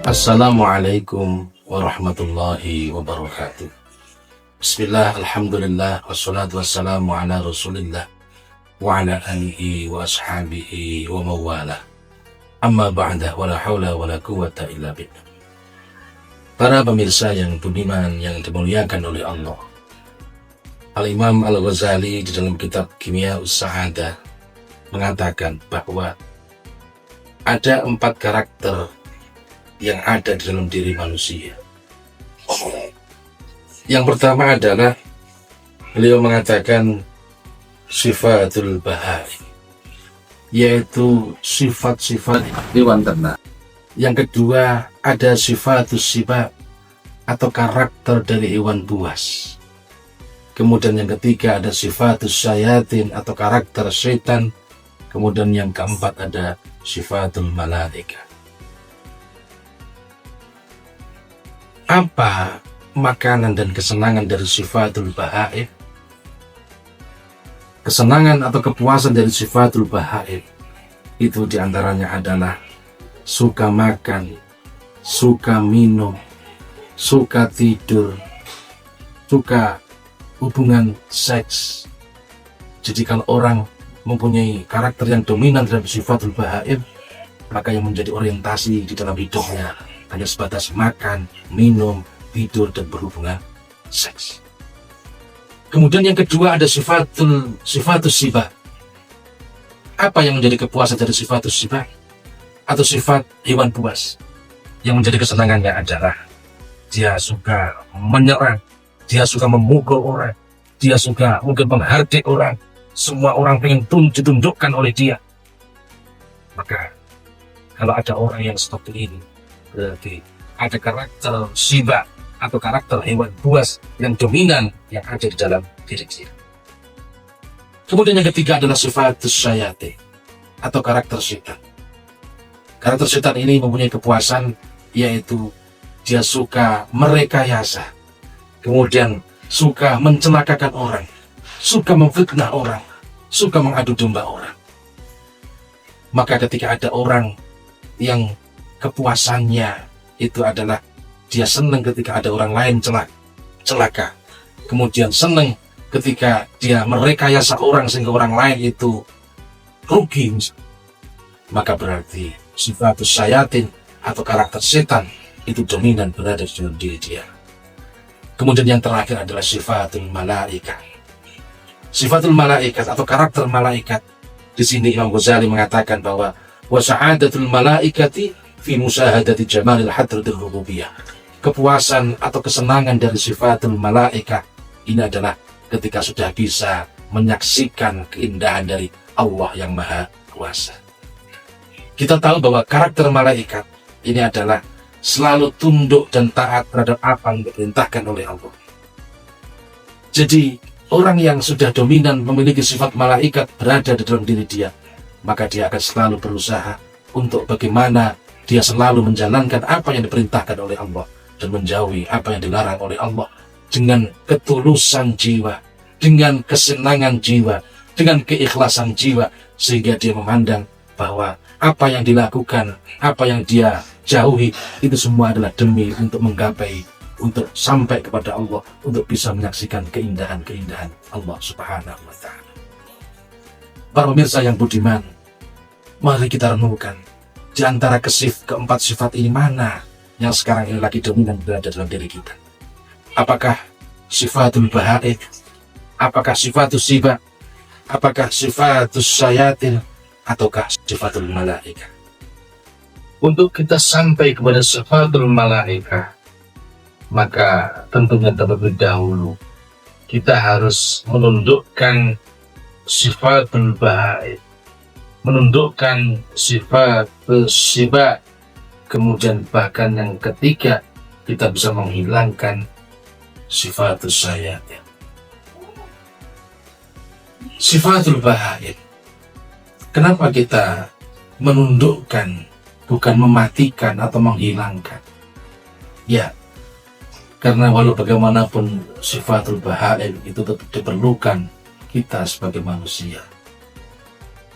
Assalamualaikum warahmatullahi wabarakatuh. Bismillah, alhamdulillah, wassalatu wassalamu ala rasulillah wa ala alihi wa ashabihi wa mawala. Amma ba'da, wala hawla wala quwata illa billah. Para pemirsa yang budiman yang dimuliakan oleh Allah, Al-Imam Al-Ghazali di dalam kitab Kimia Us-Sa'adah mengatakan bahwa ada 4 karakter yang ada di dalam diri manusia. Yang pertama adalah beliau mengatakan sifatul bahari, yaitu sifat-sifat hewan ternak. Yang kedua ada sifatus sibab atau karakter dari hewan buas. Kemudian yang ketiga ada sifatus syayatin atau karakter setan. Kemudian yang keempat ada sifatul malaika. Apa makanan dan kesenangan dari sifatul bahaim? Kesenangan atau kepuasan dari sifatul bahaim itu diantaranya adalah suka makan, suka minum, suka tidur, suka hubungan seks. Jadi kalau orang mempunyai karakter yang dominan terhadap sifatul bahaim, maka yang menjadi orientasi di dalam hidupnya hanya sebatas makan, minum, tidur, dan berhubungan seks. Kemudian yang kedua ada sifatus sibah. Apa yang menjadi kepuasan dari sifatus sibah atau sifat hewan buas? Yang menjadi kesenangannya adalah dia suka menyerang, dia suka memukul orang, dia suka mungkin menghardik orang, semua orang ingin ditundukkan oleh dia. Maka kalau ada orang yang seperti ini, berarti ada karakter sibah atau karakter hewan buas yang dominan yang ada di dalam diri dia. Kemudian yang ketiga adalah sifatus syayati atau karakter setan. Karakter setan ini mempunyai kepuasan, yaitu dia suka merekayasa, kemudian suka mencelakakan orang, suka memfitnah orang, suka mengadu domba orang. Maka ketika ada orang yang kepuasannya itu adalah dia senang ketika ada orang lain celaka, kemudian senang ketika dia merekayasa orang sehingga orang lain itu rugi, maka berarti sifatus syayatin atau karakter setan itu dominan berada di dalam diri dia. Kemudian yang terakhir adalah sifatul malaikat. Sifatul malaikat atau karakter malaikat, di sini Imam Ghazali mengatakan bahwa wa sa'adatul malaikati fi musyahadati jamalil hadratil rububiyah. Kepuasan atau kesenangan dari sifatul malaikat ini adalah ketika sudah bisa menyaksikan keindahan dari Allah yang Maha Kuasa. Kita tahu bahwa karakter malaikat ini adalah selalu tunduk dan taat terhadap apa yang diperintahkan oleh Allah. Jadi orang yang sudah dominan memiliki sifat malaikat berada di dalam diri dia, maka dia akan selalu berusaha untuk bagaimana dia selalu menjalankan apa yang diperintahkan oleh Allah dan menjauhi apa yang dilarang oleh Allah dengan ketulusan jiwa, dengan kesenangan jiwa, dengan keikhlasan jiwa, sehingga dia memandang bahwa apa yang dilakukan, apa yang dia jauhi, itu semua adalah demi untuk menggapai, untuk sampai kepada Allah, untuk bisa menyaksikan keindahan-keindahan Allah Subhanahu wa Ta'ala. Para pemirsa yang budiman, mari kita renungkan di antara keempat sifat ini mana yang sekarang ini lagi dominan berada dalam diri kita. Apakah sifatul bahaim? Apakah sifatus sibah? Apakah sifatus syayatin? Ataukah sifatul malaika? Untuk kita sampai kepada sifatul malaika, maka tentunya terlebih dahulu kita harus menundukkan sifatul bahaim, menundukkan sifatul sibah. Kemudian bahkan yang ketiga, kita bisa menghilangkan sifatus syayatin. Sifatul bahaim. Kenapa kita menundukkan, bukan mematikan atau menghilangkan? Ya, karena walau bagaimanapun sifatul bahaim itu tetap diperlukan kita sebagai manusia.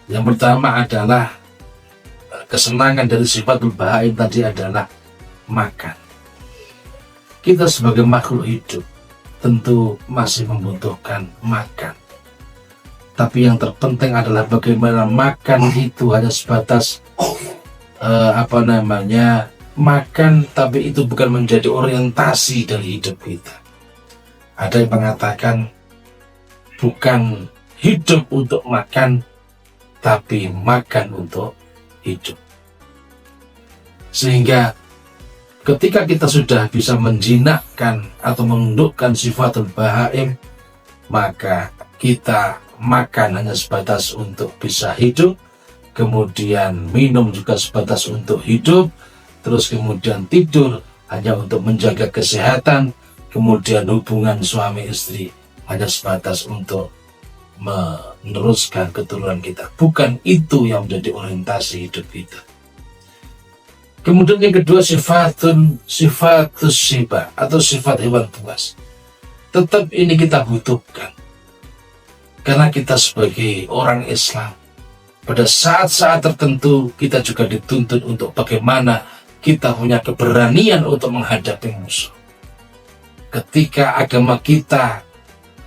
Yang pertama adalah kesenangan dari sifatul bahaim tadi adalah makan. Kita sebagai makhluk hidup tentu masih membutuhkan makan. Tapi yang terpenting adalah bagaimana makan itu hanya sebatas makan, tapi itu bukan menjadi orientasi dari hidup kita. Ada yang mengatakan bukan hidup untuk makan, tapi makan untuk hidup. Sehingga ketika kita sudah bisa menjinakkan atau menundukkan sifatul bahaim, maka kita makan hanya sebatas untuk bisa hidup, kemudian minum juga sebatas untuk hidup, terus kemudian tidur hanya untuk menjaga kesehatan, kemudian hubungan suami istri hanya sebatas untuk meneruskan keturunan kita. Bukan itu yang menjadi orientasi hidup kita. Kemudian yang kedua, sifatus siba atau sifat hewan buas. Tetap ini kita butuhkan. Karena kita sebagai orang Islam, pada saat-saat tertentu kita juga dituntut untuk bagaimana kita punya keberanian untuk menghadapi musuh. Ketika agama kita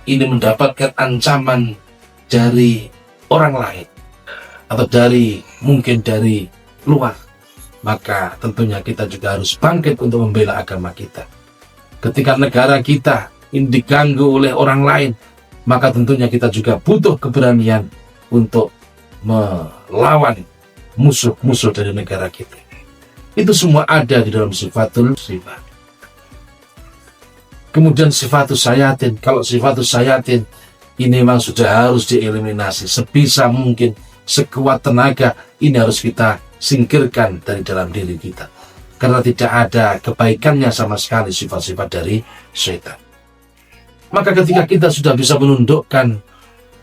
ini mendapatkan ancaman dari orang lain atau mungkin dari luar, maka tentunya kita juga harus bangkit untuk membela agama kita. Ketika negara kita ini diganggu oleh orang lain, maka tentunya kita juga butuh keberanian untuk melawan musuh-musuh dari negara kita. Itu semua ada di dalam sifatul sifat. Kemudian sifatus sayatin. Kalau sifatus sayatin ini memang sudah harus dieliminasi sebisa mungkin, sekuat tenaga ini harus kita singkirkan dari dalam diri kita, karena tidak ada kebaikannya sama sekali sifat-sifat dari syaitan. Maka ketika kita sudah bisa menundukkan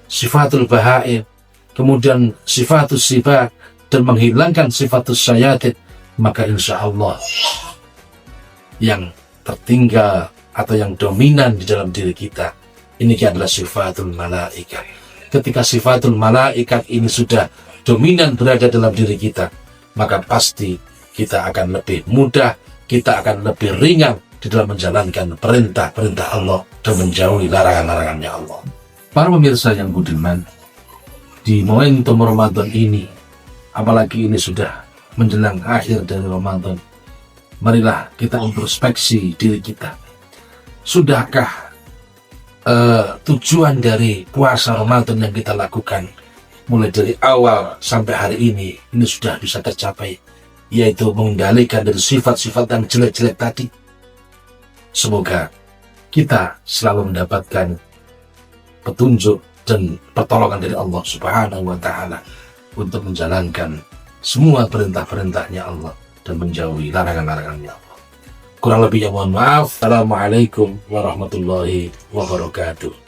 sifatul bahaim, kemudian sifatus sifat, dan menghilangkan sifatus sayatin, maka insya Allah yang tertinggal atau yang dominan di dalam diri kita ini adalah sifatul malaikat. Ketika sifatul malaikat ini sudah dominan berada dalam diri kita, maka pasti kita akan lebih mudah, kita akan lebih ringan di dalam menjalankan perintah-perintah Allah dan menjauhi larangan-larangannya Allah. Para pemirsa yang budiman, di momentum Ramadan ini, apalagi ini sudah menjelang akhir dari Ramadan, marilah kita introspeksi diri kita. Sudahkah tujuan dari puasa Ramadan yang kita lakukan mulai dari awal sampai hari ini sudah bisa tercapai, yaitu mengendalikan dari sifat-sifat yang jelek-jelek tadi? Semoga kita selalu mendapatkan petunjuk dan pertolongan dari Allah Subhanahu wa Ta'ala untuk menjalankan semua perintah-perintahnya Allah dan menjauhi larangan-larangannya Allah. Kurang lebihnya mohon maaf. Assalamualaikum warahmatullahi wabarakatuh.